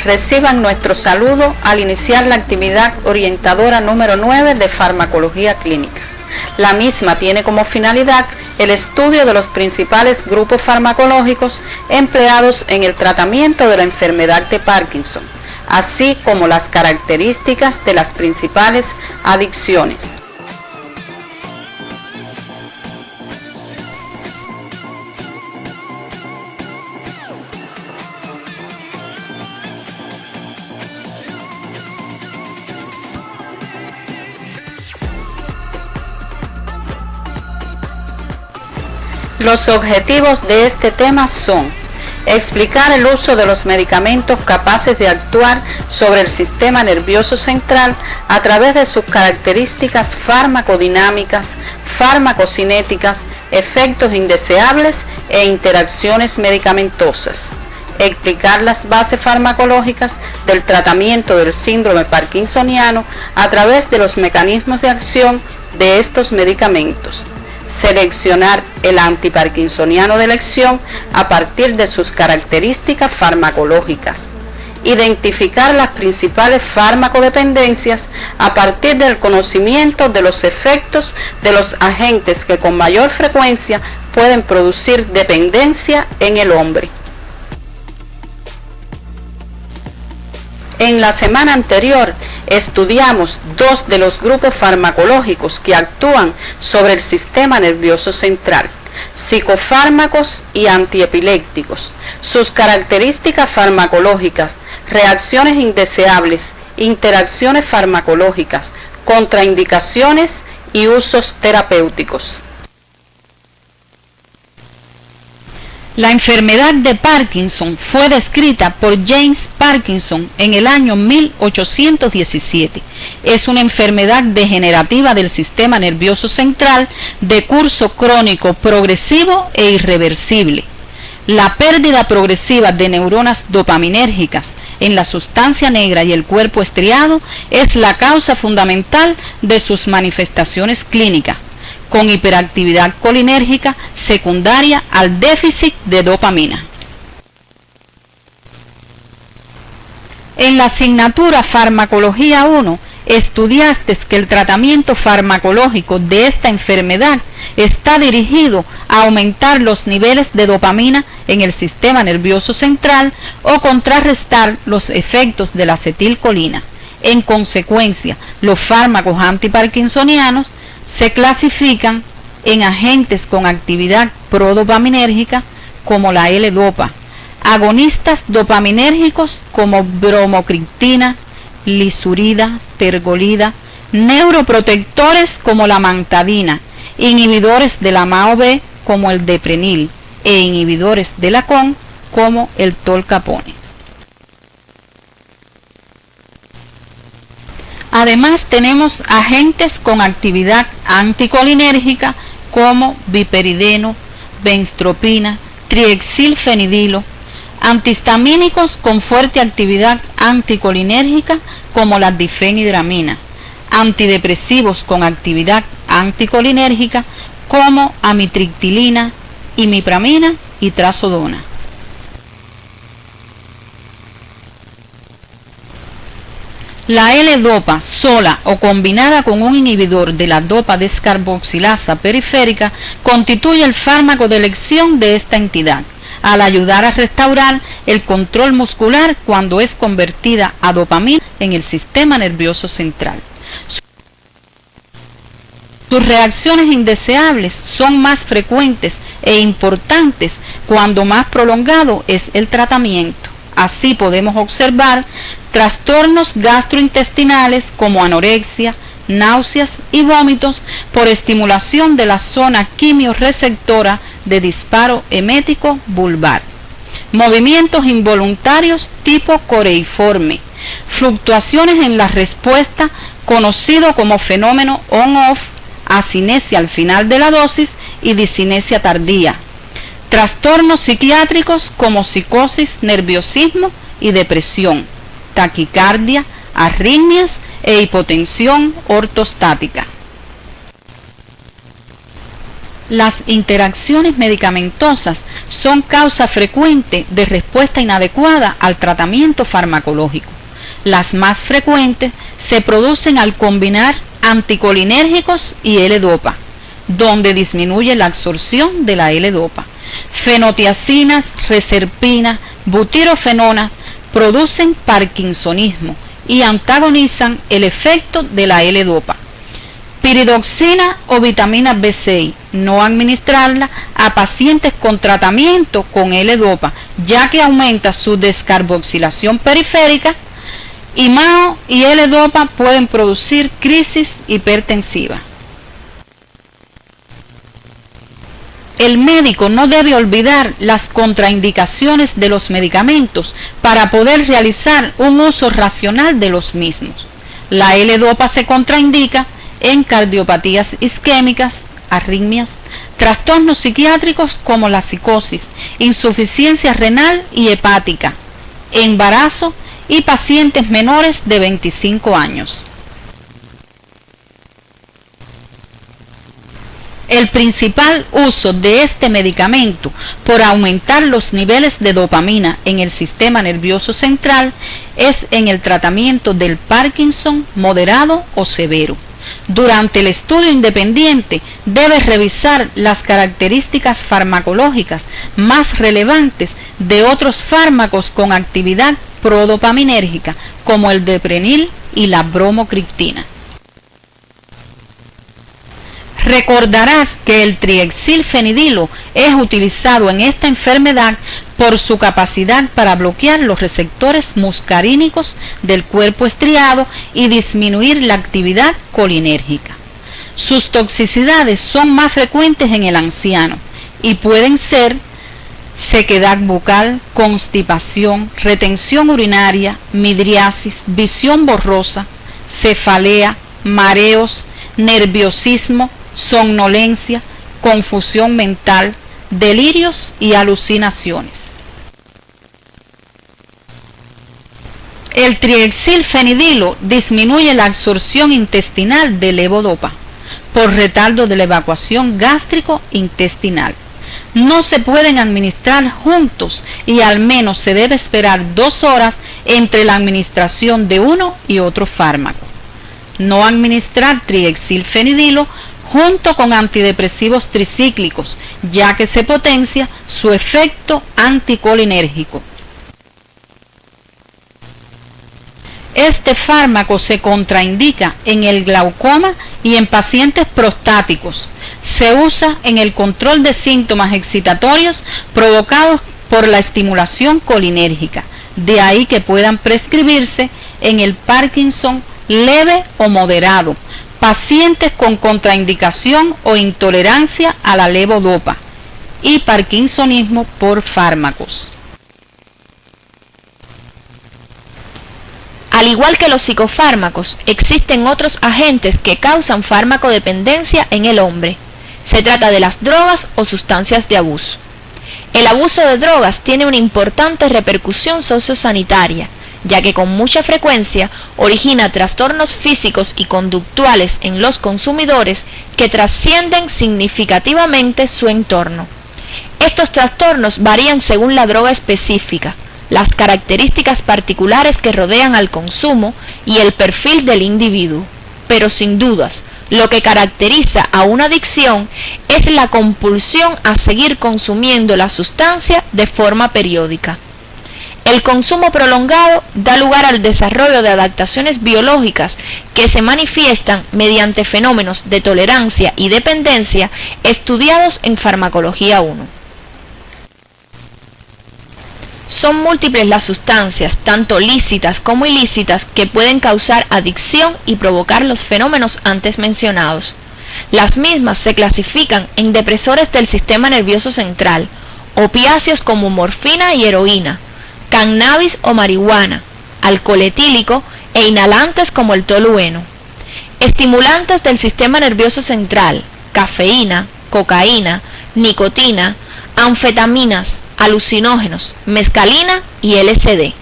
reciban nuestro saludo al iniciar la actividad orientadora número 9 de farmacología clínica. La misma tiene como finalidad el estudio de los principales grupos farmacológicos empleados en el tratamiento de la enfermedad de Parkinson, así como las características de las principales adicciones. Los objetivos de este tema son explicar el uso de los medicamentos capaces de actuar sobre el sistema nervioso central a través de sus características farmacodinámicas, farmacocinéticas, efectos indeseables e interacciones medicamentosas. Explicar las bases farmacológicas del tratamiento del síndrome parkinsoniano a través de los mecanismos de acción de estos medicamentos. Seleccionar el antiparkinsoniano de elección a partir de sus características farmacológicas. Identificar las principales farmacodependencias a partir del conocimiento de los efectos de los agentes que con mayor frecuencia pueden producir dependencia en el hombre. En la semana anterior estudiamos dos de los grupos farmacológicos que actúan sobre el sistema nervioso central, psicofármacos y antiepilépticos, sus características farmacológicas, reacciones indeseables, interacciones farmacológicas, contraindicaciones y usos terapéuticos. La enfermedad de Parkinson fue descrita por James Parkinson en el año 1817. Es una enfermedad degenerativa del sistema nervioso central de curso crónico, progresivo e irreversible. La pérdida progresiva de neuronas dopaminérgicas en la sustancia negra y el cuerpo estriado es la causa fundamental de sus manifestaciones clínicas, con hiperactividad colinérgica secundaria al déficit de dopamina. En la asignatura Farmacología 1 estudiaste que el tratamiento farmacológico de esta enfermedad está dirigido a aumentar los niveles de dopamina en el sistema nervioso central o contrarrestar los efectos de la acetilcolina. En consecuencia, los fármacos antiparkinsonianos se clasifican en agentes con actividad prodopaminérgica como la L-Dopa, agonistas dopaminérgicos como bromocriptina, lisurida, tergolida, neuroprotectores como la mantadina, inhibidores de la MAO-B como el deprenil e inhibidores de la CON como el tolcapone. Además tenemos agentes con actividad anticolinérgica como viperideno, benztropina, triexilfenidilo, antihistamínicos con fuerte actividad anticolinérgica como la difenhidramina, antidepresivos con actividad anticolinérgica como amitriptilina, imipramina y trazodona. La L-Dopa sola o combinada con un inhibidor de la dopa descarboxilasa periférica constituye el fármaco de elección de esta entidad, al ayudar a restaurar el control muscular cuando es convertida a dopamina en el sistema nervioso central. Sus reacciones indeseables son más frecuentes e importantes cuando más prolongado es el tratamiento. Así podemos observar trastornos gastrointestinales como anorexia, náuseas y vómitos por estimulación de la zona quimiorreceptora de disparo emético vulvar, movimientos involuntarios tipo coreiforme, fluctuaciones en la respuesta conocido como fenómeno on-off, asinesia al final de la dosis y disinesia tardía, trastornos psiquiátricos como psicosis, nerviosismo y depresión, taquicardia, arritmias e hipotensión ortostática. Las interacciones medicamentosas son causa frecuente de respuesta inadecuada al tratamiento farmacológico. Las más frecuentes se producen al combinar anticolinérgicos y L-Dopa, donde disminuye la absorción de la L-Dopa. Fenotiacinas, reserpina, butirofenona producen parkinsonismo y antagonizan el efecto de la L-Dopa. Piridoxina o vitamina B6, no administrarla a pacientes con tratamiento con L-Dopa, ya que aumenta su descarboxilación periférica, y MAO y L-Dopa pueden producir crisis hipertensiva. El médico no debe olvidar las contraindicaciones de los medicamentos para poder realizar un uso racional de los mismos. La L-Dopa se contraindica en cardiopatías isquémicas, arritmias, trastornos psiquiátricos como la psicosis, insuficiencia renal y hepática, embarazo y pacientes menores de 25 años. El principal uso de este medicamento por aumentar los niveles de dopamina en el sistema nervioso central es en el tratamiento del Parkinson moderado o severo. Durante el estudio independiente debe revisar las características farmacológicas más relevantes de otros fármacos con actividad prodopaminérgica como el Deprenil y la bromocriptina. Recordarás que el triexilfenidilo es utilizado en esta enfermedad por su capacidad para bloquear los receptores muscarínicos del cuerpo estriado y disminuir la actividad colinérgica. Sus toxicidades son más frecuentes en el anciano y pueden ser sequedad bucal, constipación, retención urinaria, midriasis, visión borrosa, cefalea, mareos, nerviosismo, somnolencia, confusión mental, delirios y alucinaciones. El triexilfenidilo disminuye la absorción intestinal de levodopa por retardo de la evacuación gástrico-intestinal. No se pueden administrar juntos y al menos se debe esperar 2 horas entre la administración de uno y otro fármaco. No administrar triexilfenidilo junto con antidepresivos tricíclicos, ya que se potencia su efecto anticolinérgico. Este fármaco se contraindica en el glaucoma y en pacientes prostáticos. Se usa en el control de síntomas excitatorios provocados por la estimulación colinérgica. De ahí que puedan prescribirse en el Parkinson leve o moderado, pacientes con contraindicación o intolerancia a la levodopa y parkinsonismo por fármacos. Al igual que los psicofármacos, existen otros agentes que causan farmacodependencia en el hombre. Se trata de las drogas o sustancias de abuso. El abuso de drogas tiene una importante repercusión sociosanitaria, ya que con mucha frecuencia origina trastornos físicos y conductuales en los consumidores que trascienden significativamente su entorno. Estos trastornos varían según la droga específica, las características particulares que rodean al consumo y el perfil del individuo. Pero sin dudas, lo que caracteriza a una adicción es la compulsión a seguir consumiendo la sustancia de forma periódica. El consumo prolongado da lugar al desarrollo de adaptaciones biológicas que se manifiestan mediante fenómenos de tolerancia y dependencia estudiados en Farmacología 1. Son múltiples las sustancias, tanto lícitas como ilícitas, que pueden causar adicción y provocar los fenómenos antes mencionados. Las mismas se clasifican en depresores del sistema nervioso central, opiáceos como morfina y heroína, cannabis o marihuana, alcohol etílico e inhalantes como el tolueno. Estimulantes del sistema nervioso central, cafeína, cocaína, nicotina, anfetaminas, alucinógenos, mescalina y LSD.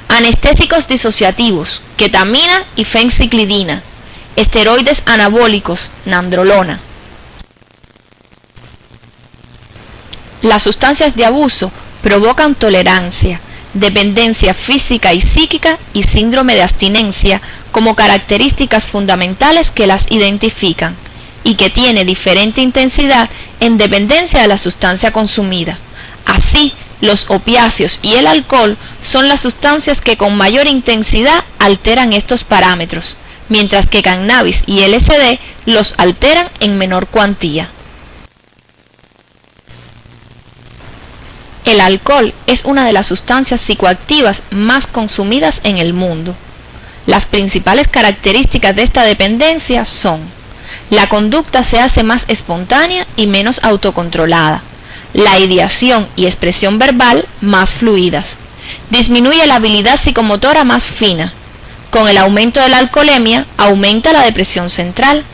Anestésicos disociativos, ketamina y fenciclidina. Esteroides anabólicos, nandrolona. Las sustancias de abuso provocan tolerancia, dependencia física y psíquica y síndrome de abstinencia como características fundamentales que las identifican y que tiene diferente intensidad en dependencia de la sustancia consumida. Así, los opiáceos y el alcohol son las sustancias que con mayor intensidad alteran estos parámetros, mientras que cannabis y LSD los alteran en menor cuantía. El alcohol es una de las sustancias psicoactivas más consumidas en el mundo. Las principales características de esta dependencia son: la conducta se hace más espontánea y menos autocontrolada, la ideación y expresión verbal más fluidas, disminuye la habilidad psicomotora más fina. Con el aumento de la alcoholemia aumenta la depresión central,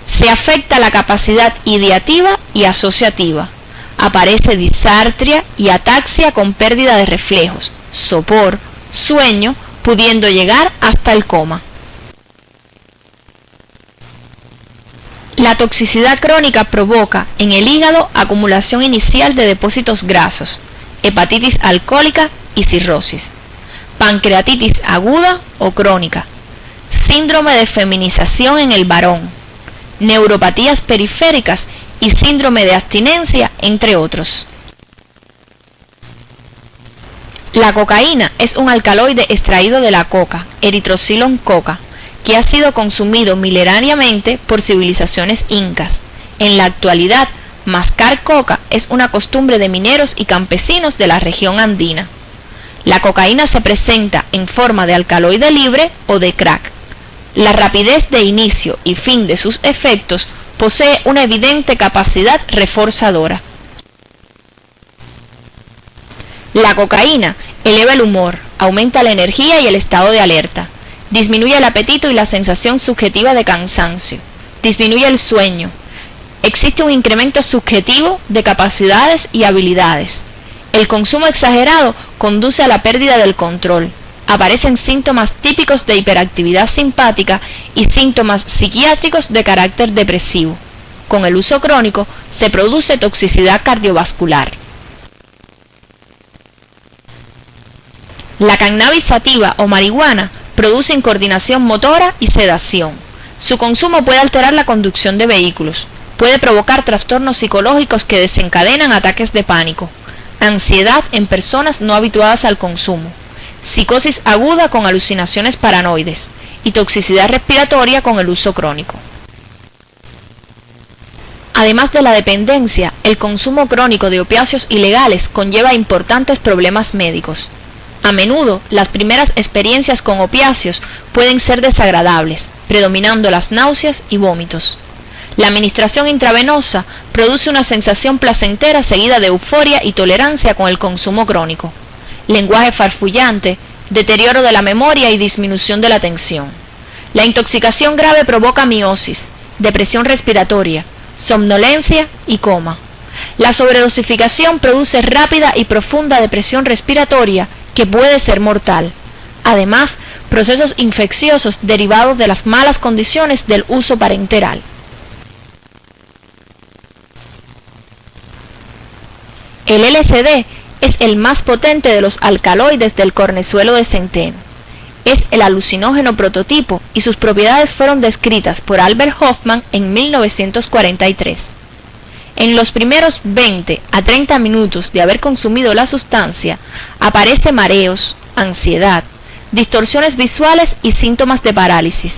se afecta la capacidad ideativa y asociativa, aparece disartria y ataxia con pérdida de reflejos, sopor, sueño, pudiendo llegar hasta el coma. La toxicidad crónica provoca en el hígado acumulación inicial de depósitos grasos, hepatitis alcohólica y cirrosis, pancreatitis aguda o crónica, síndrome de feminización en el varón, neuropatías periféricas y síndrome de abstinencia, entre otros. La cocaína es un alcaloide extraído de la coca, Erythrocylon coca, que ha sido consumido milenariamente por civilizaciones incas. En la actualidad, mascar coca es una costumbre de mineros y campesinos de la región andina. La cocaína se presenta en forma de alcaloide libre o de crack. La rapidez de inicio y fin de sus efectos posee una evidente capacidad reforzadora. La cocaína eleva el humor, aumenta la energía y el estado de alerta, disminuye el apetito y la sensación subjetiva de cansancio, disminuye el sueño. Existe un incremento subjetivo de capacidades y habilidades. El consumo exagerado conduce a la pérdida del control. Aparecen síntomas típicos de hiperactividad simpática y síntomas psiquiátricos de carácter depresivo. Con el uso crónico se produce toxicidad cardiovascular. La cannabis sativa o marihuana produce incoordinación motora y sedación. Su consumo puede alterar la conducción de vehículos, puede provocar trastornos psicológicos que desencadenan ataques de pánico, ansiedad en personas no habituadas al consumo, psicosis aguda con alucinaciones paranoides y toxicidad respiratoria con el uso crónico. Además de la dependencia, el consumo crónico de opiáceos ilegales conlleva importantes problemas médicos. A menudo, las primeras experiencias con opiáceos pueden ser desagradables, predominando las náuseas y vómitos. La administración intravenosa produce una sensación placentera seguida de euforia y tolerancia con el consumo crónico. Lenguaje farfullante, deterioro de la memoria y disminución de la atención. La intoxicación grave provoca miosis, depresión respiratoria, somnolencia y coma. La sobredosificación produce rápida y profunda depresión respiratoria que puede ser mortal. Además, procesos infecciosos derivados de las malas condiciones del uso parenteral. El LSD es el más potente de los alcaloides del cornezuelo de centeno. Es el alucinógeno prototipo y sus propiedades fueron descritas por Albert Hofmann en 1943. En los primeros 20 a 30 minutos de haber consumido la sustancia, aparece mareos, ansiedad, distorsiones visuales y síntomas de parálisis.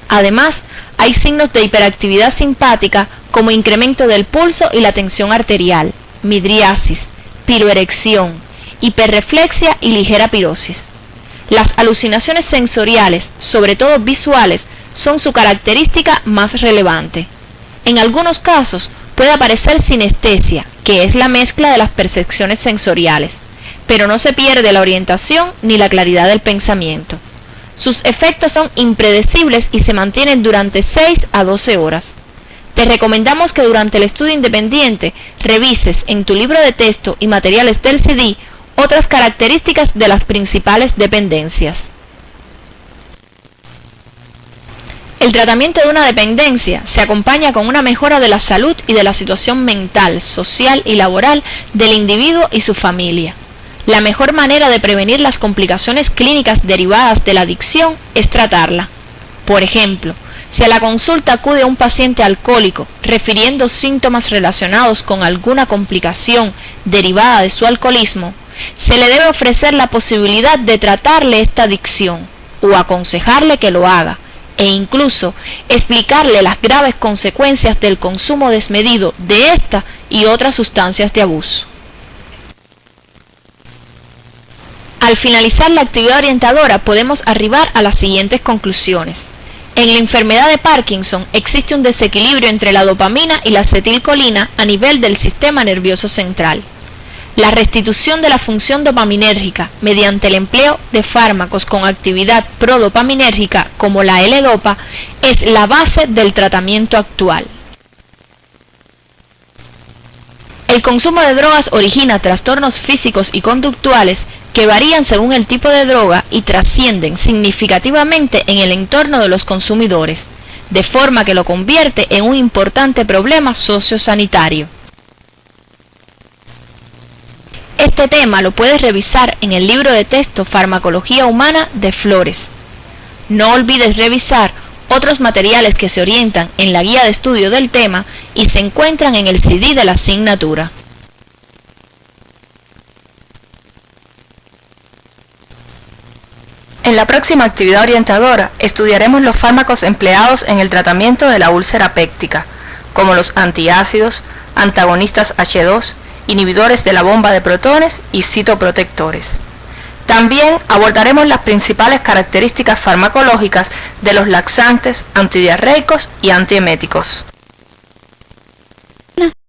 Además, hay signos de hiperactividad simpática como incremento del pulso y la tensión arterial, midriasis, piroerección, hiperreflexia y ligera pirosis. Las alucinaciones sensoriales, sobre todo visuales, son su característica más relevante. En algunos casos puede aparecer sinestesia, que es la mezcla de las percepciones sensoriales, pero no se pierde la orientación ni la claridad del pensamiento. Sus efectos son impredecibles y se mantienen durante 6 a 12 horas. Te recomendamos que durante el estudio independiente revises en tu libro de texto y materiales del CD otras características de las principales dependencias. El tratamiento de una dependencia se acompaña con una mejora de la salud y de la situación mental, social y laboral del individuo y su familia. La mejor manera de prevenir las complicaciones clínicas derivadas de la adicción es tratarla. Por ejemplo, si a la consulta acude un paciente alcohólico refiriendo síntomas relacionados con alguna complicación derivada de su alcoholismo, se le debe ofrecer la posibilidad de tratarle esta adicción o aconsejarle que lo haga, e incluso explicarle las graves consecuencias del consumo desmedido de esta y otras sustancias de abuso. Al finalizar la actividad orientadora podemos arribar a las siguientes conclusiones. En la enfermedad de Parkinson existe un desequilibrio entre la dopamina y la acetilcolina a nivel del sistema nervioso central. La restitución de la función dopaminérgica mediante el empleo de fármacos con actividad prodopaminérgica como la L-Dopa es la base del tratamiento actual. El consumo de drogas origina trastornos físicos y conductuales que varían según el tipo de droga y trascienden significativamente en el entorno de los consumidores, de forma que lo convierte en un importante problema sociosanitario. Este tema lo puedes revisar en el libro de texto Farmacología Humana de Flores. No olvides revisar otros materiales que se orientan en la guía de estudio del tema y se encuentran en el CD de la asignatura. En la próxima actividad orientadora estudiaremos los fármacos empleados en el tratamiento de la úlcera péptica, como los antiácidos, antagonistas H2, inhibidores de la bomba de protones y citoprotectores. También abordaremos las principales características farmacológicas de los laxantes, antidiarreicos y antieméticos.